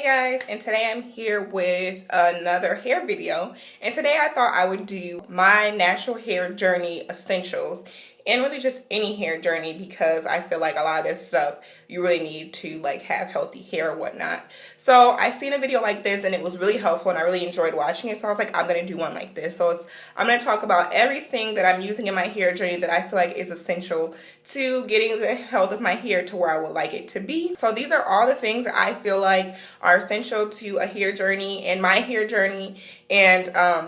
guys, and today I'm here with another hair video, and today I thought I would do my natural hair journey essentials and really just any hair journey because I feel like a lot of this stuff you really need to like have healthy hair or whatnot. So I seen a video like this and it was really helpful and I really enjoyed watching it, so I was like, I'm gonna do one like this. So I'm gonna talk about everything that I'm using in my hair journey that I feel like is essential to getting the health of my hair to where I would like it to be. So these are all the things that I feel like are essential to a hair journey and my hair journey. And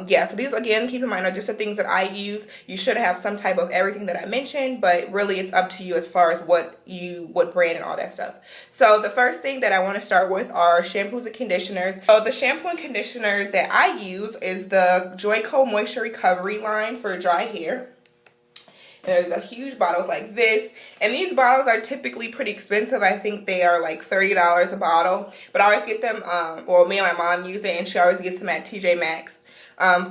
yeah, so these again, keep in mind, are just the things that I use. You should have some type of everything that I mentioned, but really it's up to you as far as what brand and all that stuff. So the first thing that I want to start with are shampoos and conditioners. So the shampoo and conditioner that I use is the Joico Moisture Recovery line for dry hair. And they're the huge bottles like this, and these bottles are typically pretty expensive. I think they are like $30 a bottle, but I always get them, well, me and my mom use it and she always gets them at TJ Maxx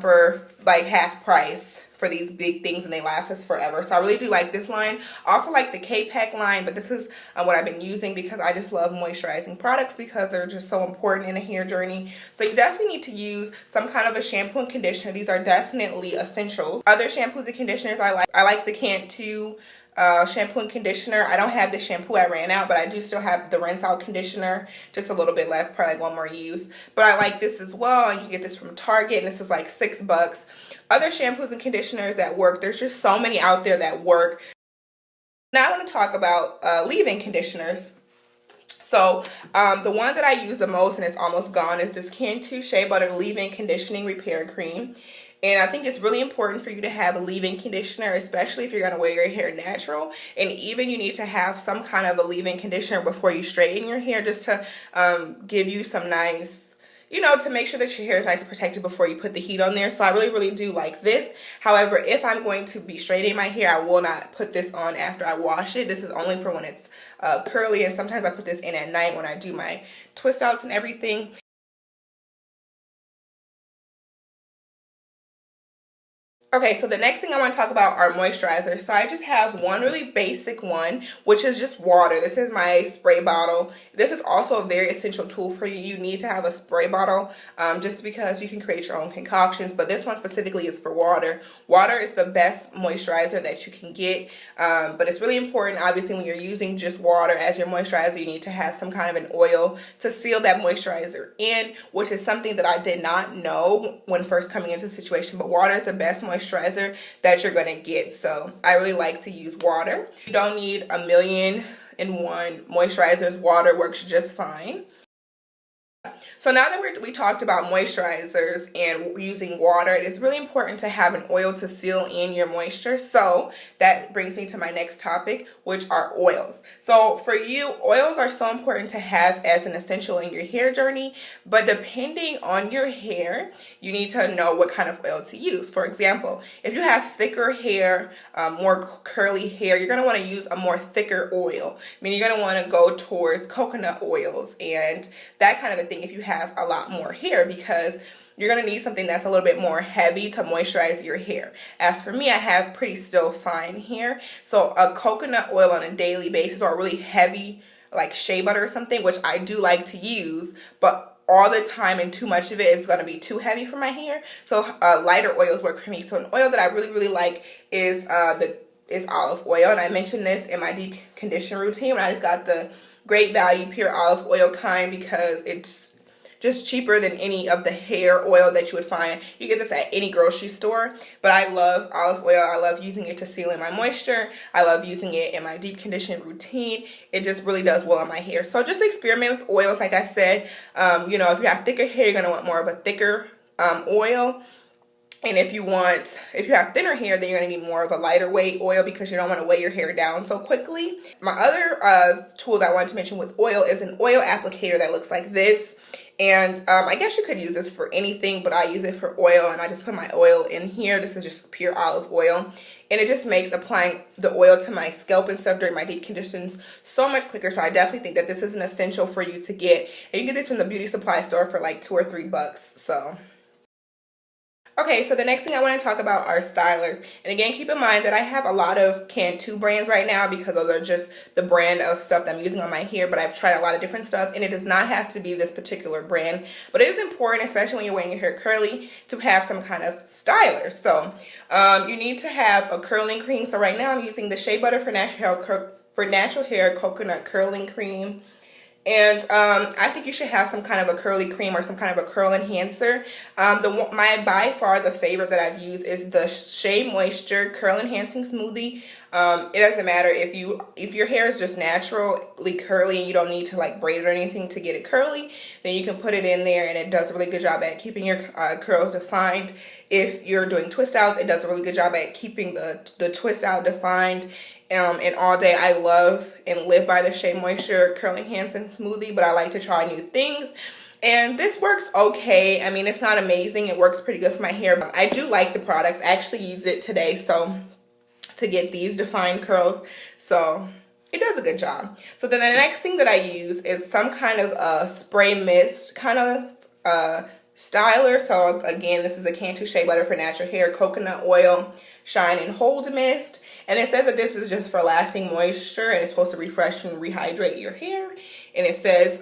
for like half price for these big things, and they last us forever. So I really do like this line. I also like the K-Pack line, but this is what I've been using because I just love moisturizing products because they're just so important in a hair journey. So you definitely need to use some kind of a shampoo and conditioner. These are definitely essentials. Other shampoos and conditioners I like the Cantu shampoo and conditioner. I don't have the shampoo, I ran out, but I do still have the rinse out conditioner, just a little bit left, probably like one more use. But I like this as well, and you get this from Target, and this is like $6. Other shampoos and conditioners that work, there's just so many out there that work. Now I want to talk about leave-in conditioners. So the one that I use the most, and it's almost gone, is this Cantu Shea Butter Leave-In Conditioning Repair Cream. And I think it's really important for you to have a leave-in conditioner, especially if you're going to wear your hair natural. And even you need to have some kind of a leave-in conditioner before you straighten your hair, just to give you some nice, you know, to make sure that your hair is nice and protected before you put the heat on there. So I really do like this. However, if I'm going to be straightening my hair, I will not put this on after I wash it. This is only for when it's curly, and sometimes I put this in at night when I do my twist outs and everything. Okay, so the next thing I want to talk about are moisturizers. So I just have one really basic one, which is just water. This is my spray bottle. This is also a very essential tool for you. You need to have a spray bottle just because you can create your own concoctions, but this one specifically is for water. Water is the best moisturizer that you can get, but it's really important, obviously, when you're using just water as your moisturizer, you need to have some kind of an oil to seal that moisturizer in, which is something that I did not know when first coming into the situation, but water is the best moisturizer that you're going to get. So I really like to use water. You don't need a million and one moisturizers. Water works just fine. So now that we talked about moisturizers and using water, it is really important to have an oil to seal in your moisture. So that brings me to my next topic, which are oils. So for you, oils are so important to have as an essential in your hair journey, but depending on your hair, you need to know what kind of oil to use. For example, if you have thicker hair, more curly hair, you're going to want to use a more thicker oil. I mean, you're going to want to go towards coconut oils and that kind of a thing if you have a lot more hair, because you're going to need something that's a little bit more heavy to moisturize your hair. As for me, I have pretty still fine hair, so a coconut oil on a daily basis, or a really heavy like shea butter or something, which I do like to use, but all the time and too much of it is going to be too heavy for my hair. So lighter oils work for me. So an oil that I really like is olive oil, and I mentioned this in my deep condition routine when I just got the Great Value pure olive oil kind, because it's just cheaper than any of the hair oil that you would find. You get this at any grocery store, but I love olive oil. I love using it to seal in my moisture. I love using it in my deep conditioning routine. It just really does well on my hair. So just experiment with oils. Like I said, you know, if you have thicker hair, you're going to want more of a thicker oil. And if you have thinner hair, then you're going to need more of a lighter weight oil because you don't want to weigh your hair down so quickly. My other tool that I wanted to mention with oil is an oil applicator that looks like this. And I guess you could use this for anything, but I use it for oil, and I just put my oil in here. This is just pure olive oil, and it just makes applying the oil to my scalp and stuff during my deep conditions so much quicker. So I definitely think that this is an essential for you to get, and you can get this from the beauty supply store for like $2 or $3. So Okay, so the next thing I want to talk about are stylers. And again, keep in mind that I have a lot of Cantu brands right now because those are just the brand of stuff that I'm using on my hair, but I've tried a lot of different stuff and it does not have to be this particular brand. But it is important, especially when you're wearing your hair curly, to have some kind of styler. So you need to have a curling cream. So right now I'm using the Shea Butter for Natural Hair Coconut Curling Cream. And I think you should have some kind of a curly cream or some kind of a curl enhancer. My by far the favorite that I've used is the Shea Moisture Curl Enhancing Smoothie. It doesn't matter if your hair is just naturally curly and you don't need to like braid it or anything to get it curly, then you can put it in there and it does a really good job at keeping your curls defined. If you're doing twist outs, it does a really good job at keeping the twist out defined. And all day I love and live by the Shea Moisture Curl Enhancing Smoothie, but I like to try new things. And this works okay. I mean, it's not amazing. It works pretty good for my hair, but I do like the products. I actually used it today to get these defined curls. So it does a good job. So then the next thing that I use is some kind of a spray mist kind of styler. So again, this is the Cantu Shea Butter for Natural Hair Coconut Oil Shine and Hold Mist. And it says that this is just for lasting moisture and it's supposed to refresh and rehydrate your hair. And it says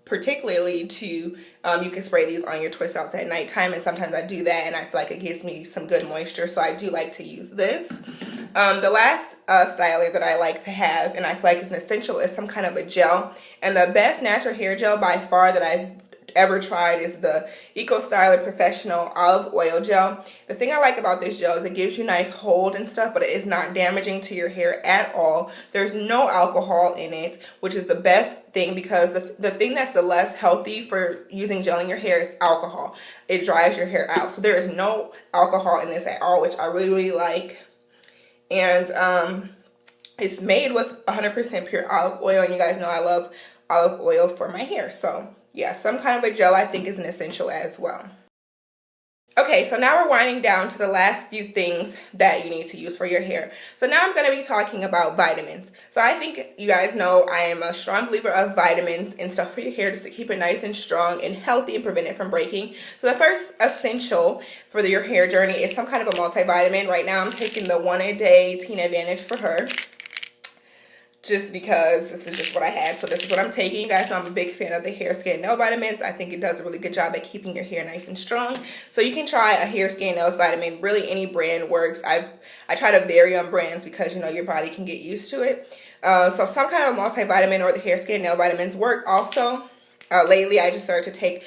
particularly to, you can spray these on your twist outs at nighttime, and sometimes I do that and I feel like it gives me some good moisture, so I do like to use this. The last styler that I like to have, and I feel like it's an essential, is some kind of a gel. And the best natural hair gel by far that I've ever tried is the Eco Styler Professional Olive Oil Gel. The thing I like about this gel is it gives you nice hold and stuff, but it is not damaging to your hair at all. There's no alcohol in it, which is the best thing, because the thing that's the less healthy for using gel in your hair is alcohol. It dries your hair out. So there is no alcohol in this at all, which I really, really like. And it's made with 100% pure olive oil, and you guys know I love olive oil for my hair. So yeah, some kind of a gel I think is an essential as well. Okay, so now we're winding down to the last few things that you need to use for your hair. So now I'm going to be talking about vitamins. So I think you guys know I am a strong believer of vitamins and stuff for your hair just to keep it nice and strong and healthy and prevent it from breaking. So the first essential for your hair journey is some kind of a multivitamin. Right now I'm taking the One A Day Teen Advantage for her, just because this is just what I had. So this is what I'm taking. You guys know I'm a big fan of the hair, skin, nail vitamins. I think it does a really good job at keeping your hair nice and strong. So you can try a hair, skin, nails vitamin. Really any brand works. I try to vary on brands because, you know, your body can get used to it. So some kind of multivitamin or the hair, skin, nail vitamins work also. Lately, I just started to take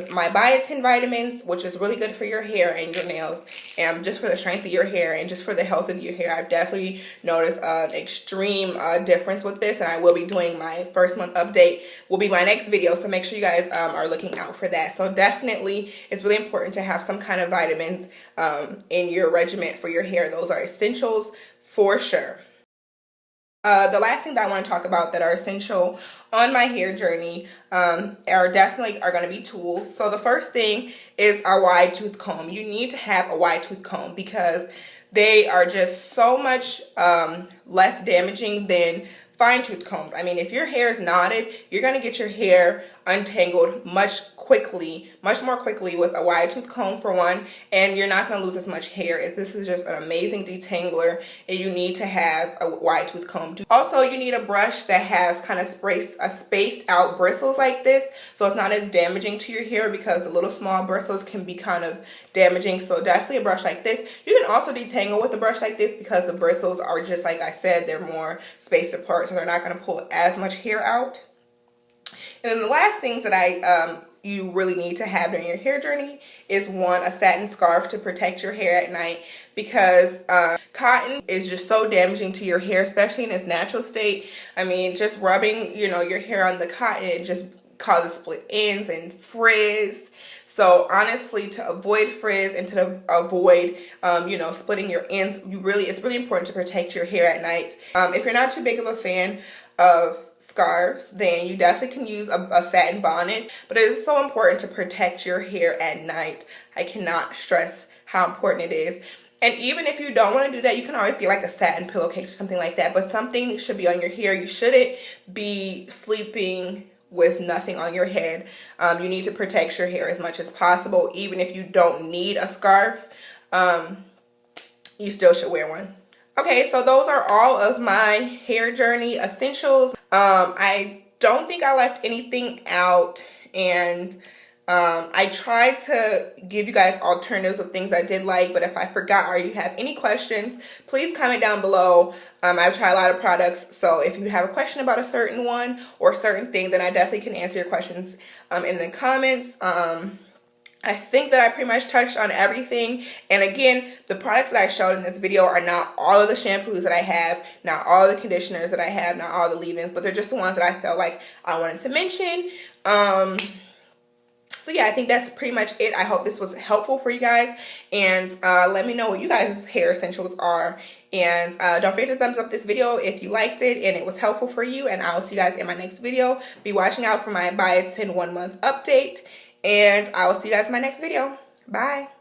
my biotin vitamins, which is really good for your hair and your nails, and just for the strength of your hair and just for the health of your hair. I've definitely noticed an extreme difference with this, and I will be doing my first month update, will be my next video, so make sure you guys are looking out for that. So definitely, it's really important to have some kind of vitamins in your regimen for your hair. Those are essentials for sure. The last thing that I want to talk about that are essential on my hair journey are going to be tools. So the first thing is a wide tooth comb. You need to have a wide tooth comb because they are just so much less damaging than fine tooth combs. I mean, if your hair is knotted, you're going to get your hair untangled much more quickly with a wide tooth comb for one, and you're not going to lose as much hair. This is just an amazing detangler, and you need to have a wide tooth comb. Also, you need a brush that has kind of spaced out bristles like this, so it's not as damaging to your hair, because the little small bristles can be kind of damaging. So definitely a brush like this. You can also detangle with a brush like this because the bristles are, just like I said, they're more spaced apart, so they're not going to pull as much hair out. And then the last things that you really need to have during your hair journey is one, a satin scarf to protect your hair at night, because cotton is just so damaging to your hair, especially in its natural state. I mean, just rubbing, you know, your hair on the cotton, it just causes split ends and frizz. So honestly, to avoid frizz and to avoid, you know, splitting your ends, it's really important to protect your hair at night. If you're not too big of a fan of scarves, then you definitely can use a satin bonnet, but it is so important to protect your hair at night. I cannot stress how important it is. And even if you don't want to do that, you can always get like a satin pillowcase or something like that, but something should be on your hair. You shouldn't be sleeping with nothing on your head. You need to protect your hair as much as possible. Even if you don't need a scarf, you still should wear one. Okay, so those are all of my hair journey essentials. I don't think I left anything out, and I tried to give you guys alternatives of things I did like, but if I forgot or you have any questions, please comment down below. I've tried a lot of products, so if you have a question about a certain one or a certain thing, then I definitely can answer your questions in the comments. I think that I pretty much touched on everything. And again, the products that I showed in this video are not all of the shampoos that I have, not all the conditioners that I have, not all the leave-ins, but they're just the ones that I felt like I wanted to mention. So yeah, I think that's pretty much it. I hope this was helpful for you guys, and let me know what you guys' hair essentials are. And don't forget to thumbs up this video if you liked it and it was helpful for you, and I will see you guys in my next video. Be watching out for my buy 10 1 month update, and I will see you guys in my next video. Bye.